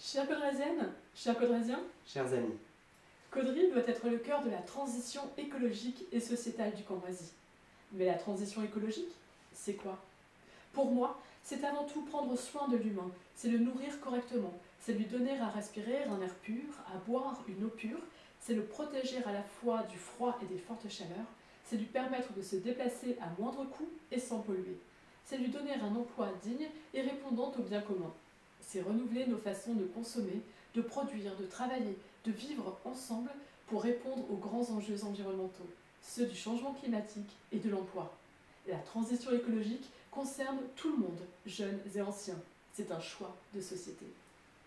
Chère Codrésienne, chers Codrésiens, Chers amis, Caudry doit être le cœur de la transition écologique et sociétale du Cambrésis. Mais la transition écologique, c'est quoi? Pour moi, c'est avant tout prendre soin de l'humain, c'est le nourrir correctement, c'est lui donner à respirer un air pur, à boire une eau pure, c'est le protéger à la fois du froid et des fortes chaleurs, c'est lui permettre de se déplacer à moindre coût et sans polluer. C'est lui donner un emploi digne et répondant au bien commun. C'est renouveler nos façons de consommer, de produire, de travailler, de vivre ensemble pour répondre aux grands enjeux environnementaux, ceux du changement climatique et de l'emploi. La transition écologique concerne tout le monde, jeunes et anciens. C'est un choix de société.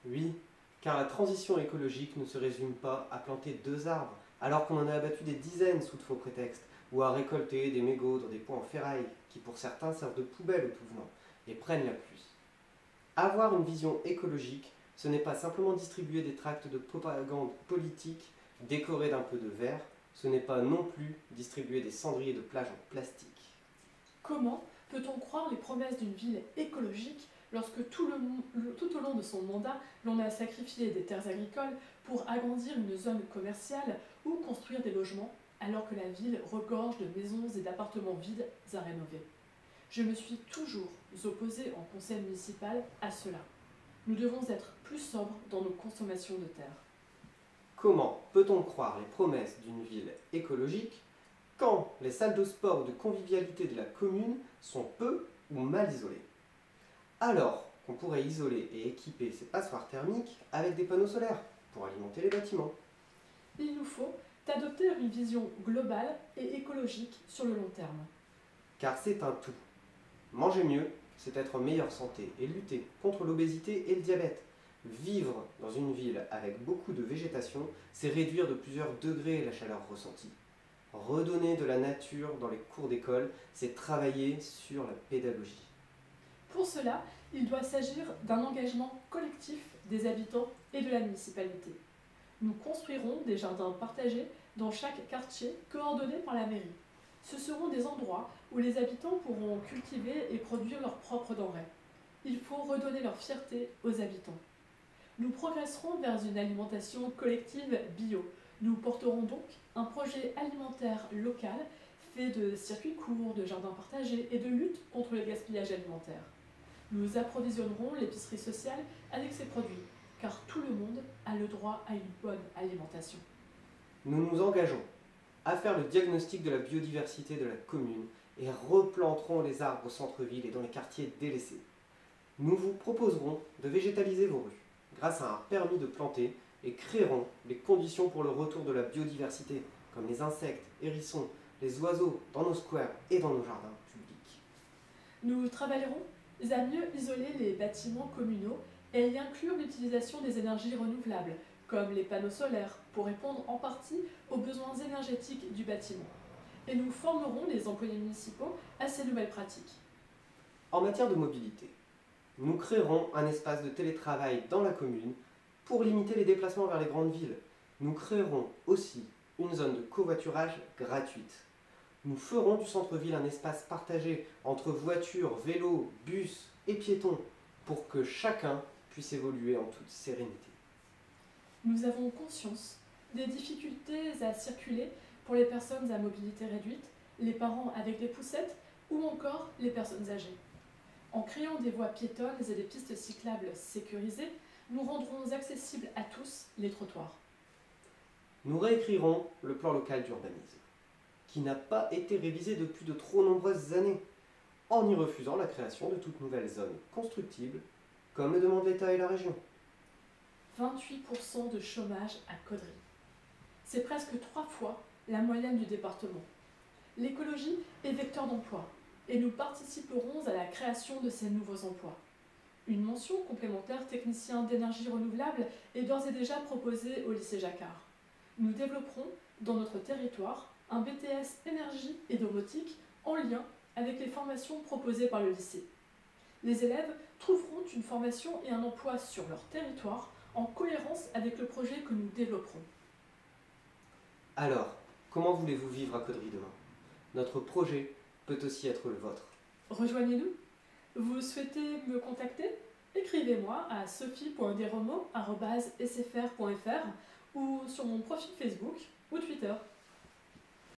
oui, car la transition écologique ne se résume pas à planter 2 arbres, alors qu'on en a abattu des dizaines sous de faux prétextes, ou à récolter des mégots dans des pots en ferraille, qui pour certains servent de poubelle au tout venant, et prennent la pluie. Avoir une vision écologique, ce n'est pas simplement distribuer des tracts de propagande politique décorés d'un peu de verre, ce n'est pas non plus distribuer des cendriers de plage en plastique. Comment peut-on croire les promesses d'une ville écologique lorsque tout au long de son mandat, l'on a sacrifié des terres agricoles pour agrandir une zone commerciale ou construire des logements, alors que la ville regorge de maisons et d'appartements vides à rénover? Je me suis toujours opposée en conseil municipal à cela. Nous devons être plus sobres dans nos consommations de terre. Comment peut-on croire les promesses d'une ville écologique quand les salles de sport ou de convivialité de la commune sont peu ou mal isolées? Alors qu'on pourrait isoler et équiper ces passoires thermiques avec des panneaux solaires pour alimenter les bâtiments. Il nous faut adopter une vision globale et écologique sur le long terme. Car c'est un tout. Manger mieux, c'est être en meilleure santé et lutter contre l'obésité et le diabète. Vivre dans une ville avec beaucoup de végétation, c'est réduire de plusieurs degrés la chaleur ressentie. Redonner de la nature dans les cours d'école, c'est travailler sur la pédagogie. Pour cela, il doit s'agir d'un engagement collectif des habitants et de la municipalité. Nous construirons des jardins partagés dans chaque quartier coordonnés par la mairie. Ce seront des endroits où les habitants pourront cultiver et produire leurs propres denrées. Il faut redonner leur fierté aux habitants. Nous progresserons vers une alimentation collective bio. Nous porterons donc un projet alimentaire local fait de circuits courts, de jardins partagés et de lutte contre le gaspillage alimentaire. Nous approvisionnerons l'épicerie sociale avec ces produits, car tout le monde a le droit à une bonne alimentation. Nous nous engageons à faire le diagnostic de la biodiversité de la commune et replanterons les arbres au centre-ville et dans les quartiers délaissés. Nous vous proposerons de végétaliser vos rues grâce à un permis de planter et créerons les conditions pour le retour de la biodiversité, comme les insectes, hérissons, les oiseaux dans nos squares et dans nos jardins publics. Nous travaillerons à mieux isoler les bâtiments communaux et y inclure l'utilisation des énergies renouvelables, comme les panneaux solaires, pour répondre en partie aux besoins énergétiques du bâtiment. Et nous formerons les employés municipaux à ces nouvelles pratiques. En matière de mobilité, nous créerons un espace de télétravail dans la commune pour limiter les déplacements vers les grandes villes. Nous créerons aussi une zone de covoiturage gratuite. Nous ferons du centre-ville un espace partagé entre voitures, vélos, bus et piétons pour que chacun puisse évoluer en toute sérénité. Nous avons conscience des difficultés à circuler pour les personnes à mobilité réduite, les parents avec des poussettes ou encore les personnes âgées. En créant des voies piétonnes et des pistes cyclables sécurisées, nous rendrons accessibles à tous les trottoirs. Nous réécrirons le plan local d'urbanisme, qui n'a pas été révisé depuis de trop nombreuses années, en y refusant la création de toute nouvelle zone constructible, comme le demandent l'État et la région. 28% de chômage à Caudry. C'est presque 3 fois la moyenne du département. L'écologie est vecteur d'emploi et nous participerons à la création de ces nouveaux emplois. Une mention complémentaire technicien d'énergie renouvelable est d'ores et déjà proposée au lycée Jacquard. Nous développerons dans notre territoire un BTS énergie et domotique en lien avec les formations proposées par le lycée. Les élèves trouveront une formation et un emploi sur leur territoire en cohérence avec le projet que nous développerons. Alors, comment voulez-vous vivre à Caudry demain? Notre projet peut aussi être le vôtre. Rejoignez-nous. Vous souhaitez me contacter? écrivez-moi à sophie.desromeaux@sfr.fr ou sur mon profil Facebook ou Twitter.